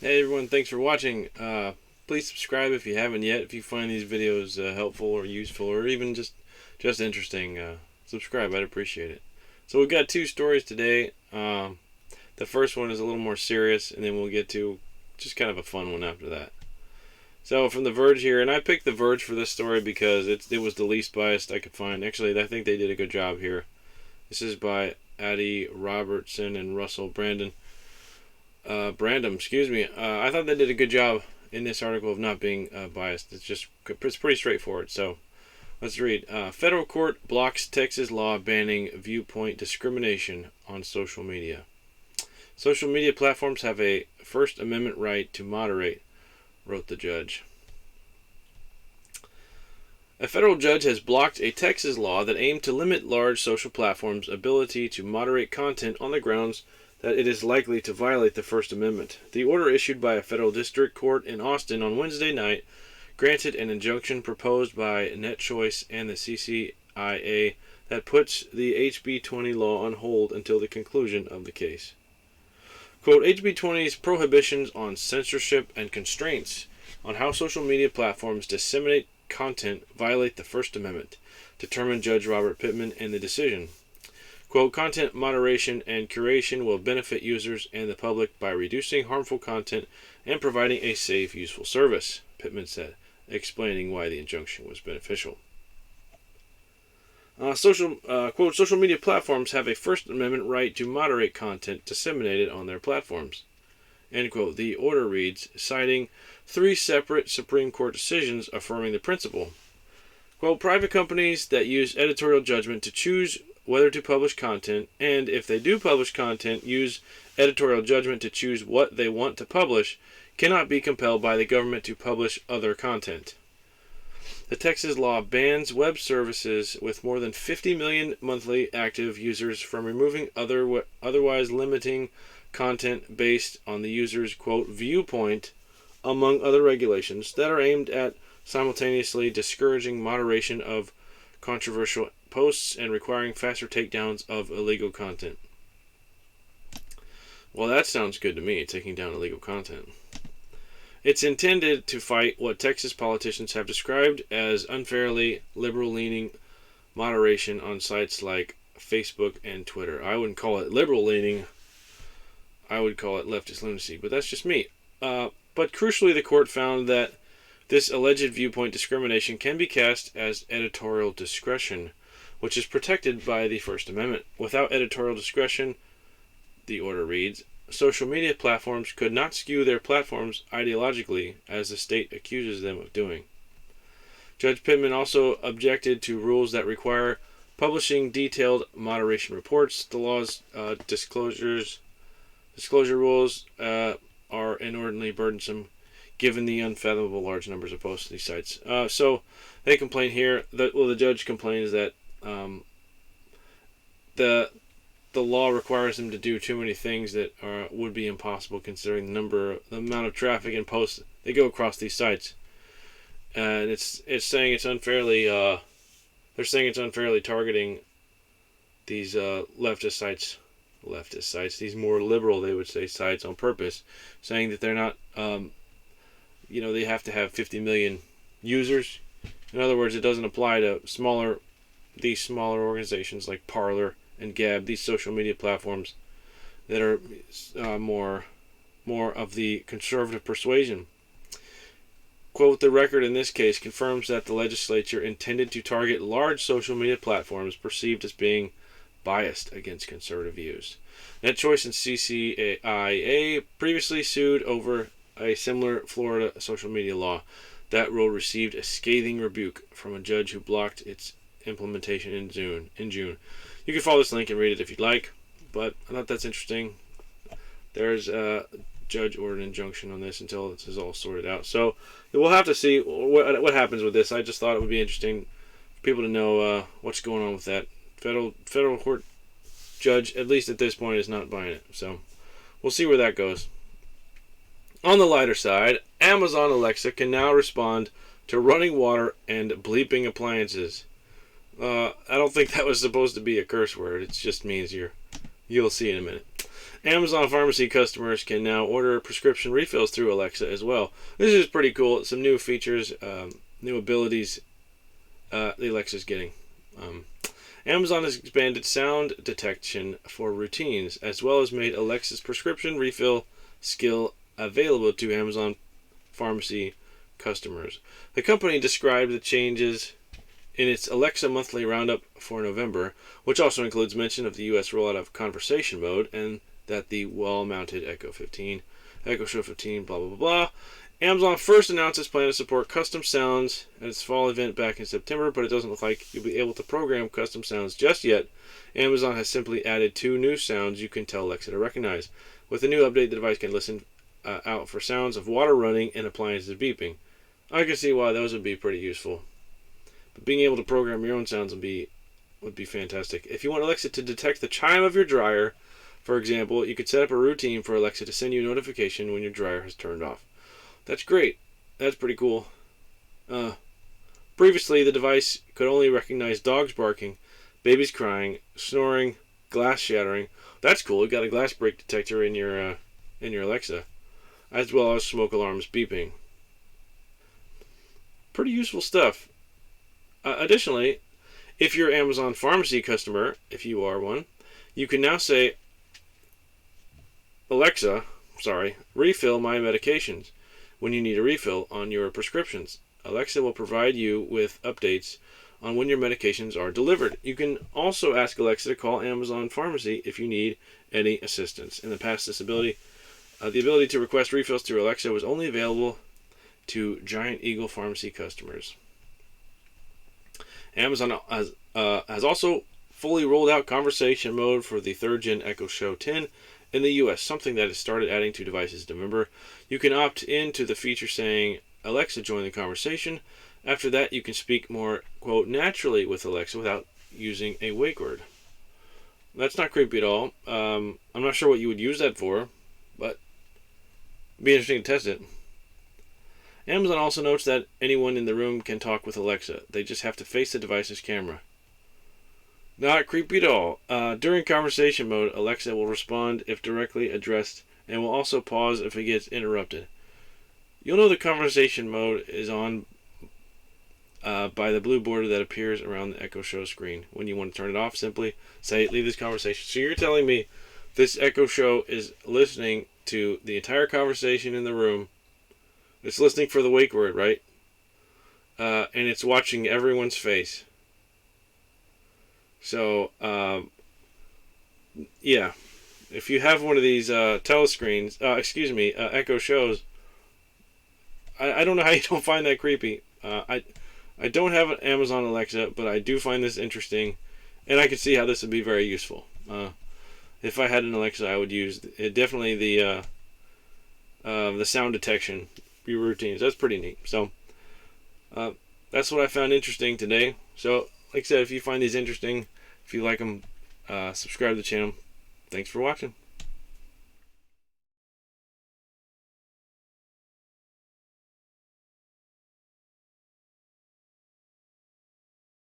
Hey everyone, thanks for watching. Please subscribe if you haven't yet. If you find these videos helpful or useful or even just interesting, subscribe. I'd appreciate it. So we've got two stories today. The first one is a little more serious, and then we'll get to just kind of a fun one after that. So from The Verge here, and I picked The Verge for this story because it was the least biased I could find. Actually, I think they did a good job here. This is by Addie Robertson and Russell Brandom, excuse me. I thought they did a good job in this article of not being biased. It's pretty straightforward. So let's read. Federal court blocks Texas law banning viewpoint discrimination on social media. Social media platforms have a First Amendment right to moderate, wrote the judge. A federal judge has blocked a Texas law that aimed to limit large social platforms' ability to moderate content on the grounds that it is likely to violate the First Amendment. The order issued by a federal district court in Austin on Wednesday night granted an injunction proposed by NetChoice and the CCIA that puts the HB 20 law on hold until the conclusion of the case. Quote, HB 20's prohibitions on censorship and constraints on how social media platforms disseminate content violate the First Amendment, determined Judge Robert Pittman in the decision. Quote, content moderation and curation will benefit users and the public by reducing harmful content and providing a safe, useful service, Pittman said, explaining why the injunction was beneficial. Quote, social media platforms have a First Amendment right to moderate content disseminated on their platforms. End quote. The order reads, citing three separate Supreme Court decisions affirming the principle. Quote, private companies that use editorial judgment to choose whether to publish content, and if they do publish content, use editorial judgment to choose what they want to publish, cannot be compelled by the government to publish other content. The Texas law bans web services with more than 50 million monthly active users from removing otherwise limiting content based on the user's, quote, viewpoint, among other regulations that are aimed at simultaneously discouraging moderation of controversial posts and requiring faster takedowns of illegal content. Well, that sounds good to me, taking down illegal content. It's intended to fight what Texas politicians have described as unfairly liberal-leaning moderation on sites like Facebook and Twitter. I wouldn't call it liberal-leaning. I would call it leftist lunacy, but that's just me. But crucially, the court found that this alleged viewpoint discrimination can be cast as editorial discretion, which is protected by the First Amendment. Without editorial discretion, the order reads, social media platforms could not skew their platforms ideologically, as the state accuses them of doing. Judge Pittman also objected to rules that require publishing detailed moderation reports. The law's disclosure rules are inordinately burdensome, given the unfathomable large numbers of posts to these sites. So they complain here that the judge complains that the law requires them to do too many things that would be impossible considering the amount of traffic and posts they go across these sites. And it's saying it's unfairly. They're saying it's unfairly targeting these leftist sites, these more liberal, they would say, sites on purpose, saying that they're not. They have to have 50 million users. In other words, it doesn't apply to these smaller organizations like Parler and Gab, these social media platforms that are more of the conservative persuasion. Quote, the record in this case confirms that the legislature intended to target large social media platforms perceived as being biased against conservative views. NetChoice and CCIA previously sued over a similar Florida social media law. That rule received a scathing rebuke from a judge who blocked its implementation in June. You can follow this link and read it if you'd like, but I thought that's interesting. There's a judge ordered injunction on this until this is all sorted out. So we'll have to see what happens with this. I just thought it would be interesting for people to know what's going on with that. Federal court judge, at least at this point, is not buying it. So we'll see where that goes. On the lighter side, Amazon Alexa can now respond to running water and bleeping appliances. I don't think that was supposed to be a curse word. It just means you're You'll see in a minute. Amazon Pharmacy customers can now order prescription refills through Alexa as well. This is pretty cool. Some new features, new abilities the Alexa's getting. Amazon has expanded sound detection for routines, as well as made Alexa's prescription refill skill available to Amazon Pharmacy customers. The company described the changes in its Alexa monthly roundup for November, which also includes mention of the U.S. rollout of conversation mode and that the wall-mounted Echo Show 15, blah, blah, blah, blah. Amazon first announced its plan to support custom sounds at its fall event back in September, but it doesn't look like you'll be able to program custom sounds just yet. Amazon has simply added 2 new sounds you can tell Alexa to recognize. With the new update, the device can listen out for sounds of water running and appliances beeping. I can see why those would be pretty useful. But being able to program your own sounds would be fantastic. If you want Alexa to detect the chime of your dryer, for example, you could set up a routine for Alexa to send you a notification when your dryer has turned off. That's great. That's pretty cool. Previously, the device could only recognize dogs barking, babies crying, snoring, glass shattering. That's cool. You got a glass break detector in your Alexa, as well as smoke alarms beeping. Pretty useful stuff. Additionally, if you're an Amazon Pharmacy customer, if you are one, you can now say, Alexa, refill my medications when you need a refill on your prescriptions. Alexa will provide you with updates on when your medications are delivered. You can also ask Alexa to call Amazon Pharmacy if you need any assistance. In the past, the ability to request refills through Alexa was only available to Giant Eagle Pharmacy customers. Amazon has also fully rolled out conversation mode for the 3rd Gen Echo Show 10 in the US, something that has started adding to devices in November. You can opt into the feature saying, Alexa, join the conversation. After that, you can speak more, quote, naturally with Alexa without using a wake word. That's not creepy at all. I'm not sure what you would use that for, but it'd be interesting to test it. Amazon also notes that anyone in the room can talk with Alexa. They just have to face the device's camera. Not creepy at all. During conversation mode, Alexa will respond if directly addressed and will also pause if it gets interrupted. You'll know the conversation mode is on by the blue border that appears around the Echo Show screen. When you want to turn it off, simply say, leave this conversation. So you're telling me this Echo Show is listening to the entire conversation in the room. It's listening for the wake word, right? And it's watching everyone's face. So, yeah. If you have one of these telescreens, Echo Shows, I don't know how you don't find that creepy. I don't have an Amazon Alexa, but I do find this interesting, and I can see how this would be very useful. If I had an Alexa, I would use definitely the sound detection routines. That's pretty neat. So that's what I found interesting today. So, like I said, if you find these interesting, if you like them, subscribe to the channel. Thanks for watching.